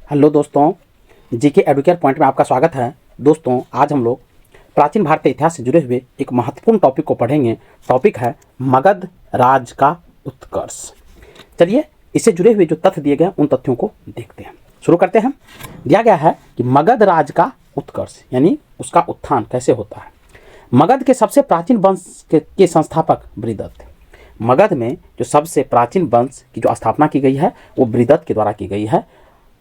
Hello दोस्तों, GK Educare point में आपका स्वागत है। दोस्तों, आज हम लोग प्राचीन भारतीय इतिहास से जुड़े हुए एक महत्वपूर्ण टॉपिक को पढ़ेंगे। टॉपिक है मगध राज का उत्कर्ष। चलिए, इससे जुड़े हुए जो तथ्य दिए गए उन तथ्यों को देखते हैं। शुरू करते हैं। दिया गया है कि मगध राज का उत्कर्ष यानी उसका उत्थान कैसे होता है। मगध के सबसे प्राचीन वंश के संस्थापक बृहदत्त। मगध में जो सबसे प्राचीन वंश की जो स्थापना की गई है वो बृहदत्त के द्वारा की गई है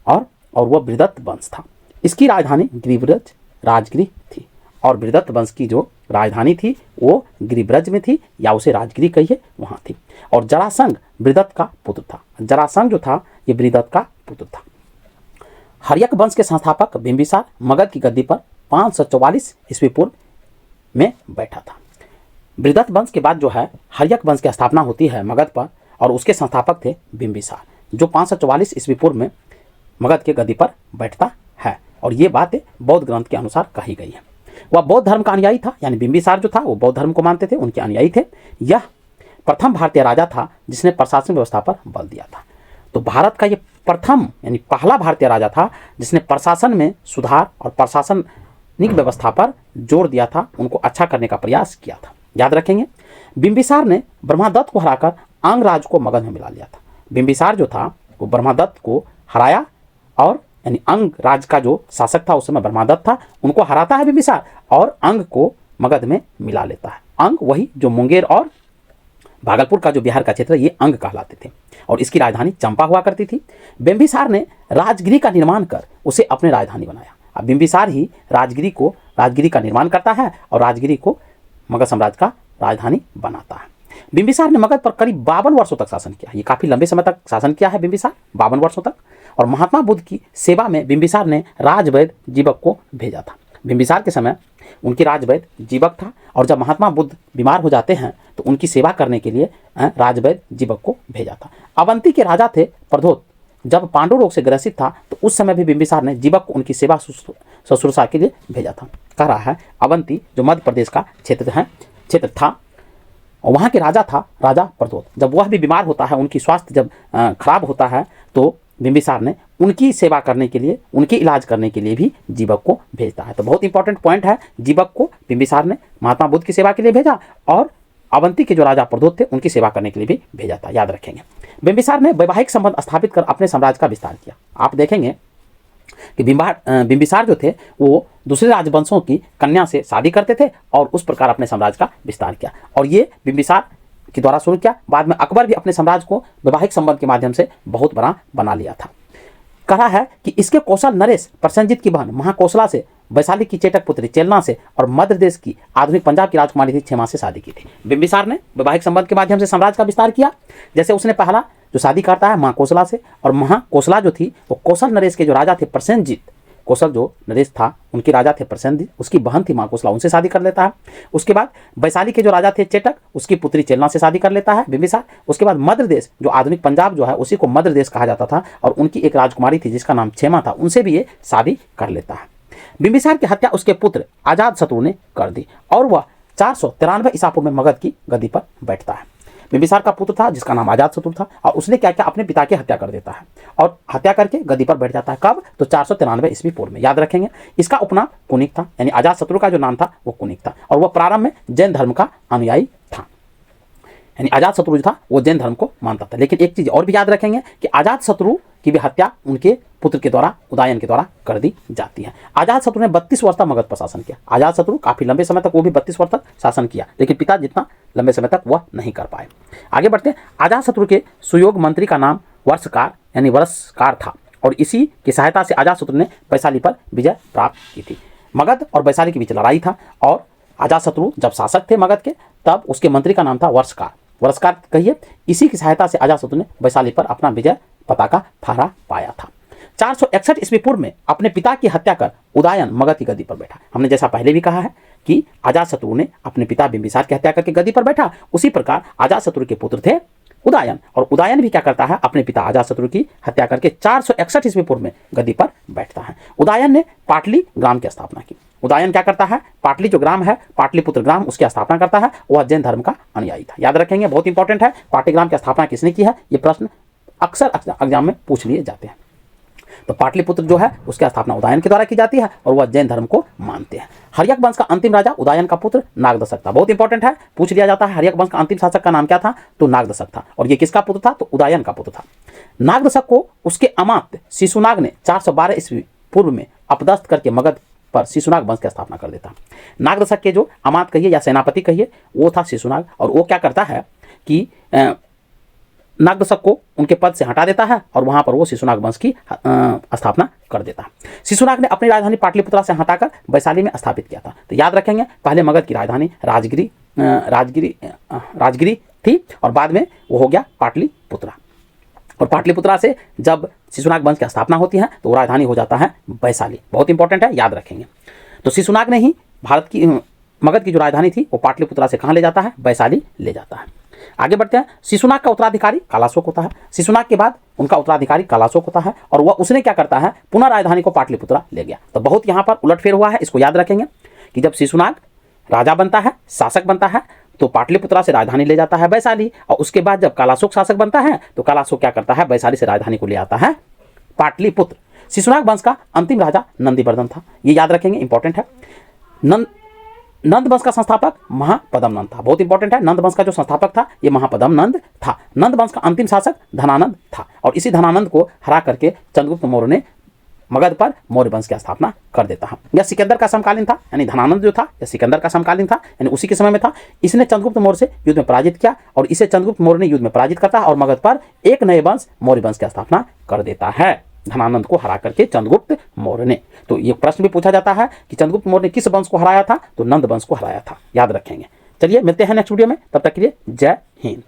और वह बृहदत्त वंश था। इसकी राजधानी गिरिब्रज राजगिरी थी और बृहदत्त वंश की जो राजधानी थी वो गिरिब्रज में थी या उसे राजगिरी कहिए, वहाँ थी। और जरासंध बृहदत्त का पुत्र था। जरासंध जो था ये बृहदत्त का पुत्र था। हर्यक वंश के संस्थापक बिंबिसार मगध की गद्दी पर 544 ईस्वी पूर्व में बैठा था। बृहदत्त वंश के बाद जो है हर्यक वंश की स्थापना होती है मगध पर और उसके संस्थापक थे बिंबिसार जो 544 ईस्वी पूर्व में मगध के गद्दी पर बैठता है। और ये बात बौद्ध ग्रंथ के अनुसार कही गई है। वह बौद्ध धर्म का अनुयायी था, यानी बिंबिसार जो था वो बौद्ध धर्म को मानते थे, उनके अनुयायी थे। यह प्रथम भारतीय राजा था जिसने प्रशासन व्यवस्था पर बल दिया था। तो भारत का ये प्रथम यानी पहला भारतीय राजा था जिसने प्रशासन में सुधार और प्रशासनिक व्यवस्था पर जोर दिया था, उनको अच्छा करने का प्रयास किया था। याद रखेंगे, बिंबिसार ने ब्रह्मदत्त को हराकर अंग राज को मगध में मिला लिया था। बिंबिसार जो था वो ब्रह्मदत्त को हराया और यानी अंग राज का जो शासक था उस समय ब्रह्मदत्त था, उनको हराता है बिंबिसार और अंग को मगध में मिला लेता है। अंग वही जो मुंगेर और भागलपुर का जो बिहार का क्षेत्र ये अंग कहलाते थे और इसकी राजधानी चंपा हुआ करती थी। बिंबिसार ने राजगिरी का निर्माण कर उसे अपने राजधानी बनाया। अब बिंबिसार ही राजगिरी का निर्माण करता है और राजगिरी को मगध साम्राज्य का राजधानी बनाता है। बिंबिसार ने मगध पर करीब 52 वर्षों तक शासन किया। ये काफी लंबे समय तक शासन किया है बिंबिसार, 52 वर्षों तक। और महात्मा बुद्ध की सेवा में बिंबिसार ने राजवैद्य जीवक को भेजा था। बिंबिसार के समय उनकी राजवैद्य जीवक था और जब महात्मा बुद्ध बीमार हो जाते हैं तो उनकी सेवा करने के लिए राजवैद्य जीवक को भेजा था। अवंती के राजा थे प्रद्योत, जब पांडु रोग से ग्रसित था तो उस समय भी बिंबिसार ने जीवक को उनकी सेवा शुश्रूषा के लिए भेजा था। कह रहा है अवंती जो मध्य प्रदेश का क्षेत्र था, वहाँ के राजा था राजा प्रद्योत। जब वह भी बीमार होता है, उनकी स्वास्थ्य जब खराब होता है तो बिंबिसार ने उनकी सेवा करने के लिए, उनके इलाज करने के लिए भी जीवक को भेजता है। तो बहुत इंपॉर्टेंट पॉइंट है, जीवक को बिंबिसार ने महात्मा बुद्ध की सेवा के लिए भेजा और अवंती के जो राजा प्रद्योत थे उनकी सेवा करने के लिए भी भेजा था। याद रखेंगे, बिंबिसार ने वैवाहिक संबंध स्थापित कर अपने साम्राज्य का विस्तार किया। आप देखेंगे कि बिंबिसार जो थे वो दूसरे राजवंशों की कन्या से शादी करते थे और उस प्रकार अपने साम्राज्य का विस्तार किया। और ये बिंबिसार के द्वारा शुरू किया। बाद में अकबर भी अपने साम्राज्य को वैवाहिक संबंध के माध्यम से बहुत बड़ा बना लिया था। कहा है कि इसके कौशल नरेश प्रसेनजीत की बहन महाकौशला से, वैशाली की चेटक पुत्री चेलना से और मध्य देश की आधुनिक पंजाब की राजकुमारी थी क्षेमा से शादी की थी। बिंबिसार ने वैवाहिक संबंध के माध्यम से साम्राज्य का विस्तार किया। जैसे उसने पहला जो शादी करता है महाकौशला से, और महाकौशला जो थी वो कौशल नरेश के जो राजा थे प्रसेनजीत, कौशल जो नरेश था उनके राजा थे प्रसेनजीत, उसकी बहन थी महाकौशला, उनसे शादी कर लेता है। उसके बाद वैशाली के जो राजा थे चेटक, उसकी पुत्री चेलना से शादी कर लेता है बिंबिसार। उसके बाद मध्य देश जो आधुनिक पंजाब जो है उसी को मध्य देश कहा जाता था और उनकी एक राजकुमारी थी जिसका नाम क्षेमा था, उनसे भी ये शादी कर लेता है। बिंबिसार की हत्या उसके पुत्र अजातशत्रु ने कर दी और वह 493 ईसा पूर्व में मगध की गद्दी पर बैठता है। बिंबिसार का पुत्र था जिसका नाम अजातशत्रु था और उसने क्या किया, अपने पिता की हत्या कर देता है और हत्या करके गद्दी पर बैठ जाता है। कब? तो 493 ईस्वी पूर्व में। याद रखेंगे, इसका उपनाम कुनिक था, यानी अजातशत्रु का जो नाम था वो कुनिक था और वह प्रारंभ में जैन धर्म का अनुयायी था। यानी अजातशत्रु जो था वो जैन धर्म को मानता था। लेकिन एक चीज और भी याद रखेंगे कि अजातशत्रु की भी हत्या उनके पुत्र के द्वारा, उदयन के द्वारा कर दी जाती है। अजातशत्रु ने 32 वर्ष तक मगध पर शासन किया। अजातशत्रु काफी लंबे समय तक, वो भी 32 वर्ष तक शासन किया, लेकिन पिता जितना लंबे समय तक वह नहीं कर पाए। आगे बढ़ते हैं। अजातशत्रु के सुयोग मंत्री का नाम वर्षकार यानी वर्षकार था और इसी की सहायता से अजातशत्रु ने वैशाली पर विजय प्राप्त की थी। मगध और वैशाली के बीच लड़ाई था और अजातशत्रु जब शासक थे मगध के, तब उसके मंत्री का नाम था वर्षकार कहिए। इसी की सहायता से अजातशत्रु ने वैशाली पर अपना विजय पताका फहरा पाया था। 461 ईस्वी पूर्व में अपने पिता की हत्या कर उदयन मगध की गद्दी पर बैठा। हमने जैसा पहले भी कहा है कि अजातशत्रु ने अपने पिता बिंबिसार की हत्या करके गद्दी पर बैठा, उसी प्रकार अजातशत्रु के पुत्र थे उदयन, और उदयन भी क्या करता है, अपने पिता अजातशत्रु की हत्या करके 461 ईस्वी पूर्व में गद्दी पर बैठता है। उदयन ने पाटली ग्राम की स्थापना की। उदयन क्या करता है, पाटली जो ग्राम है, पाटलिपुत्र ग्राम, उसकी स्थापना करता है। वह जैन धर्म का अनुयायी था। याद रखेंगे, बहुत इंपॉर्टेंट है, पाटली ग्राम की स्थापना किसने की है, ये प्रश्न अक्सर एग्जाम में पूछ लिए जाते हैं। तो पाटलिपुत्र जो है उसकी स्थापना उदयन के द्वारा की जाती है और वह जैन धर्म को मानते हैं। हर्यक वंश का अंतिम राजा उदयन का पुत्र नागदशक था। बहुत इंपॉर्टेंट है, पूछ लिया जाता है हर्यक वंश का अंतिम शासक का नाम क्या था, तो नागदशक था। और ये किसका पुत्र था, तो उदयन का पुत्र था। नागदशक को उसके अमात्य शिशुनाग ने 412 ईस्वी पूर्व में अपदस्थ करके मगध पर शिशुनाग वंश की स्थापना कर देता। नागदशक के जो अमात्य कहिए या सेनापति कहिए वो था शिशुनाग, और वो क्या करता है कि नागदशक को उनके पद से हटा देता है और वहां पर वो शिशुनाग वंश की स्थापना कर देता है। शिशुनाग ने अपनी राजधानी पाटलिपुत्रा से हटाकर वैशाली में स्थापित किया था। तो याद रखेंगे पहले मगध की राजधानी राजगिरी थी और बाद में वो हो गया पाटलिपुत्रा। और पाटलिपुत्रा से जब शिशुनाग वंश की स्थापना होती है तो वो राजधानी हो जाता है वैशाली। बहुत इंपॉर्टेंट है, याद रखेंगे। तो शिशुनाग ने ही मगध की जो राजधानी थी वो पाटलिपुत्रा से कहाँ ले जाता है, वैशाली ले जाता है। आगे बढ़ते हैं। शिशुनाग का उत्तराधिकारी कालाशोक होता है। शिशुनाग के बाद उनका उत्तराधिकारी कालाशोक होता है और वह उसने क्या करता है, पुनः राजधानी को पाटलिपुत्रा ले गया। तो बहुत यहाँ पर उलटफेर हुआ है, इसको याद रखेंगे कि जब शिशुनाग राजा बनता है, शासक बनता है, तो पाटलिपुत्रा से राजधानी ले जाता है वैशाली, और उसके बाद जब कालाशोक शासक बनता है तो कालाशोक क्या करता है, वैशाली से राजधानी को ले आता है पाटलिपुत्र। शिशुनाग वंश का अंतिम राजा नंदीवर्धन था, ये याद रखेंगे, इंपॉर्टेंट है। नंद वंश का संस्थापक महापद्म नंद था। बहुत इंपॉर्टेंट है, नंद वंश का जो संस्थापक था ये महापद्म नंद था। नंद वंश का अंतिम शासक धनानंद था और इसी धनानंद को हरा करके चंद्रगुप्त मौर्य ने मगध पर मौर्य वंश की स्थापना कर देता है। यह सिकंदर का समकालीन था, यानी धनानंद जो था यह सिकंदर का समकालीन था, यानी उसी के समय में था। इसने चंद्रगुप्त मौर्य से युद्ध में पराजित किया और इसे चंद्रगुप्त मौर्य ने युद्ध में पराजित करता है और मगध पर एक नए वंश मौर्य वंश की स्थापना कर देता है, धनानंद को हरा करके चंद्रगुप्त मौर्य ने। तो ये प्रश्न भी पूछा जाता है कि चंद्रगुप्त मौर्य ने किस वंश को हराया था, तो नंद वंश को हराया था, याद रखेंगे। चलिए मिलते हैं नेक्स्ट वीडियो में, तब तक के लिए जय हिंद।